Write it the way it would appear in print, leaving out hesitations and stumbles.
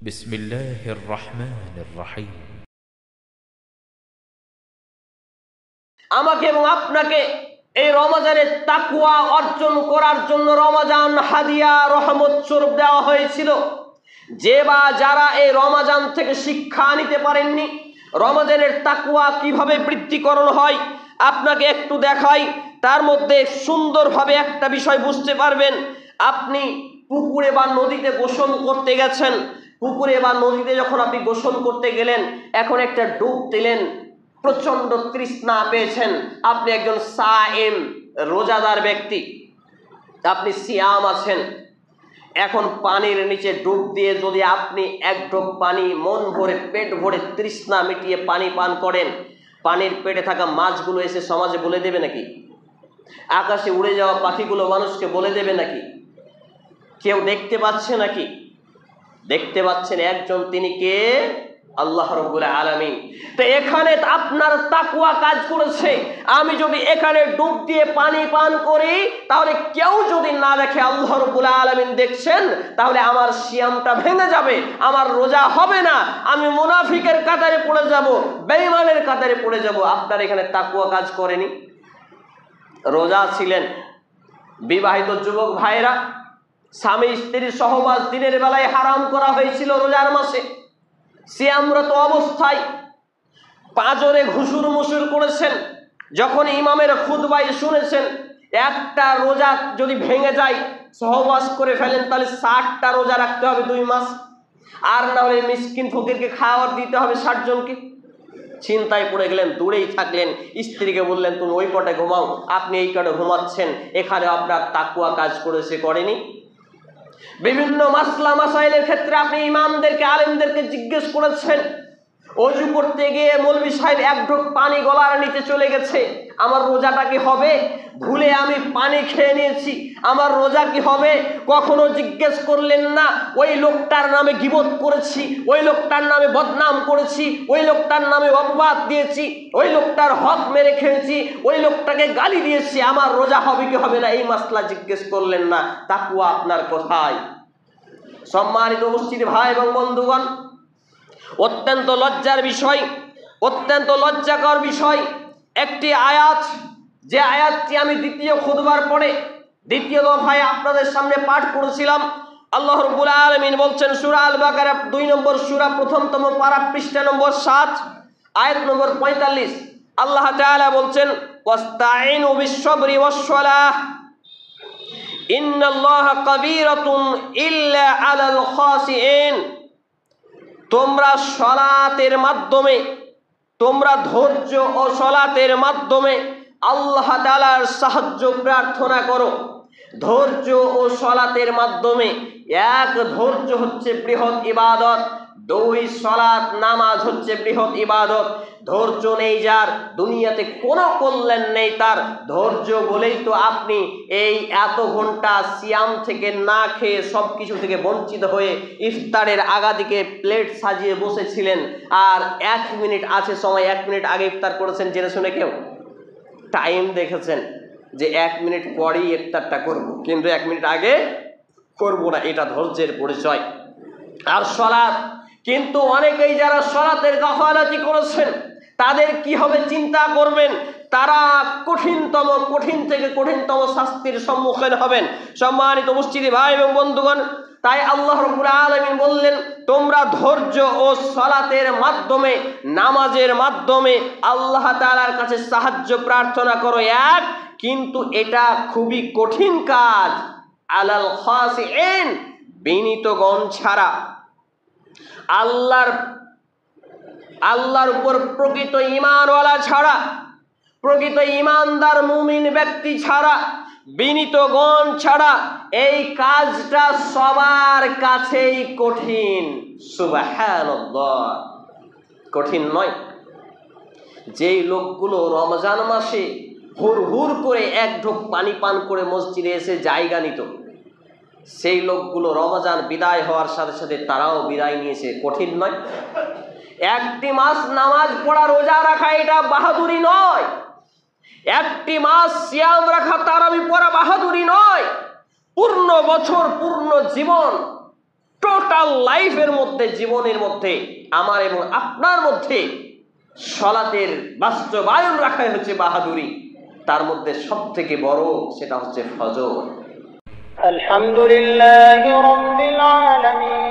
বিসমিল্লাহির রহমানির রহিম। আমাকে এবং আপনাকে এই রমজানের তাকওয়া অর্জন করার জন্য রমজান হাদিয়া রহমত স্বরূপ দেওয়া হয়েছিল। যে বা যারা এই রমজান থেকে শিক্ষা নিতে পারেননি রমজানের তাকওয়া কিভাবে বৃদ্ধিকরণ হয়, আপনাকে একটু দেখাই। তার মধ্যে সুন্দরভাবে একটা বিষয় বুঝতে পারবেন। আপনি পুকুরে বা নদীতে গোসল করতে গেছেন, পুকুরে বা নদীতে যখন আপনি গোসল করতে গেলেন, এখন একটা ডুব দিলেন, প্রচন্ড তৃষ্ণা পেয়েছেন, আপনি একজন সায়েম রোজাদার ব্যক্তি, আপনি সিয়াম আছেন। এখন পানির নিচে ডুব দিয়ে যদি আপনি এক ঢোক পানি মন ভরে পেট ভরে তৃষ্ণা মিটিয়ে পানি পান করেন, পানির পেটে থাকা মাছগুলো এসে সমাজে বলে দেবে নাকি? আকাশে উড়ে যাওয়া পাখিগুলো মানুষকে বলে দেবে নাকি? কেউ দেখতে পাচ্ছে নাকি? দেখতে পাচ্ছেন একজন, তিনি কে? আল্লাহ রাব্বুল আলামিন। তো এখানে আপনার তাকওয়া কাজ করেছে। আমি যদি এখানে ডুব দিয়ে পানি পান করি, তাহলে কেউ যদি না দেখে, আল্লাহ রাব্বুল আলামিন দেখছেন, তাহলে আমার সিয়ামটা ভেঙে যাবে, আমার রোজা হবে না, আমি মুনাফিকের কাতারে পড়ে যাব, বেঈমানের কাতারে পড়ে যাব। আপনার এখানে তাকওয়া কাজ করেনি। রোজা ছিলেন, বিবাহিত যুবক ভাইরা, স্বামী স্ত্রীর সহবাস দিনের বেলায় হারাম করা হয়েছিল রোজার মাসে। সিয়ামরত অবস্থায় পাঁজরে ঘুষুর মুসুর করেছেন। যখন ইমামের খুতবায় শুনেছেন একটা রোজা যদি ভেঙে যায়, সহবাস করে ফেলেন, তাহলে 60টা রোজা রাখতে হবে 2 মাস, আর না হলে মিসকিন ফকিরকে খাওয়ার দিতে হবে 60 জনকে। চিন্তায় পড়ে গেলেন, দূরেই থাকলেন। স্ত্রীকে বললেন, তুমি ওই পটে ঘুমাও, আপনি এই কটে ঘুমাচ্ছেন। এখানে আপনার তাকওয়া কাজ করেছে, করেনি? বিভিন্ন মাসলা মাসাইলের ক্ষেত্রে আপনি ইমামদেরকে, আলেমদেরকে জিজ্ঞেস করেছেন। ওযু করতে গিয়ে মৌলভী সাহেব এক ঢোক পানি গলার নিচে চলে গেছে, আমার রোজাটা কি হবে? ভুলে আমি পানি খেয়ে নিয়েছি, আমার রোজা কি হবে? কখনো জিজ্ঞেস করলেন না ওই লোকটার নামে গীবত করেছি, ওই লোকটার নামে বদনাম করেছি, ওই লোকটার নামে অপবাদ দিয়েছি, ওই লোকটার হক মেরে খেয়েছি, ওই লোকটাকে গালি দিয়েছি, আমার রোজা হবে কি হবে না, এই মাসলা জিজ্ঞেস করলেন না। তাকওয়া আপনার কোথায়? সম্মানিত উপস্থিতি ভাই এবং বন্ধুগণ, অত্যন্ত লজ্জার বিষয়, অত্যন্ত লজ্জাকর বিষয় একটি আয়াত, যে আয়াতটি আমি দ্বিতীয় খুতবার পরে দ্বিতীয় দফায় আপনাদের সামনে পাঠ করেছিলাম। আল্লাহ রাব্বুল আলামিন বলছেন, সূরা আল বাকারা 2 নম্বর সূরা, প্রথমতম পারা, পৃষ্ঠা নম্বর 7, আয়াত নম্বর 45। আল্লাহ তাআলা বলছেন, ওয়াস্তাঈনু বিস-সাবরি ওয়াস-সালাহ ইন্নাল্লাহা কাবীরাতুন ইল্লা আলাল খাশিঈন। তোমরা সালাতের মাধ্যমে, তোমরা ধৈর্য ও সালাতের মাধ্যমে আল্লাহ তাআলার সাহায্য প্রার্থনা করো। ধৈর্য ও সালাতের মাধ্যমে, এক ধৈর্য হচ্ছে বৃহৎ ইবাদত, 2 সালাত নামাজ হচ্ছে বৃহৎ ইবাদত। ধৈর্য নেই যার, দুনিয়াতে কোনো কল্যাণ নেই তার। ধৈর্য বলেই তো আপনি এই এত ঘন্টা সিয়াম থেকে না খেয়ে সব কিছু থেকে বঞ্চিত হয়ে ইফতারের আগাদিকে প্লেট সাজিয়ে বসেছিলেন, আর 1 মিনিট আছে সময়, 1 মিনিট আগে ইফতার করেছেন জেনে শুনে কেউ? টাইম দেখেছেন যে 1 মিনিট পরেই ইফতারটা করব, কিন্তু 1 মিনিট আগে করব না, এটা ধৈর্যের পরিচয়। আর সালাত, কিন্তু অনেকেই যারা সালাতের গাফালাতি করেছেন, তাদের কি হবে চিন্তা করবেন, তারা কঠিন থেকে কঠিনতম শাস্তির সম্মুখীন হবেন। সম্মানিত উপস্থিতি ভাই এবং বন্ধুগণ, তাই আল্লাহ রাব্বুল আলামিন বললেন, তোমরা ধৈর্য ও সালাতের মাধ্যমে, নামাজের মাধ্যমে আল্লাহ তাআলার কাছে সাহায্য প্রার্থনা করো। এক, কিন্তু এটা খুবই কঠিন কাজ, আলাল খাশিঈন, বিনীতগণ ছাড়া, আল্লাহর উপর প্রকৃত ঈমানওয়ালা ছাড়া, প্রকৃত ঈমানদার মুমিন ব্যক্তি ছাড়া, বিনীতগণ ছাড়া এই কাজটা সবার কাছেই কঠিন। সুবহানাল্লাহ, কঠিন নয়। যেই লোকগুলো রমজান মাসে হুড় করে 1 ঢোক পানি পান করে মসজিদে এসে জায়গা নিত, সেই লোকগুলো রমজান বিদায় হওয়ার সাথে সাথে তারাও বিদায় নিয়েছে, কঠিন নয়? 1টি মাস নামাজ পড়া, রোজা রাখা, এটা বাহাদুরি নয়। 1টি মাস সিয়াম রাখা, তারাবি পড়া বাহাদুরি নয়। পূর্ণ বছর, পূর্ণ জীবন টোটাল লাইফের মধ্যে, জীবনের মধ্যে, আমার এবং আপনার মধ্যে সালাতের বাস্তবায়ন রাখাই হচ্ছে বাহাদুরি। তার মধ্যে সব থেকে বড় সেটা হচ্ছে ফজর। আলহামদুলিল্লাহি রাব্বিল আলামিন।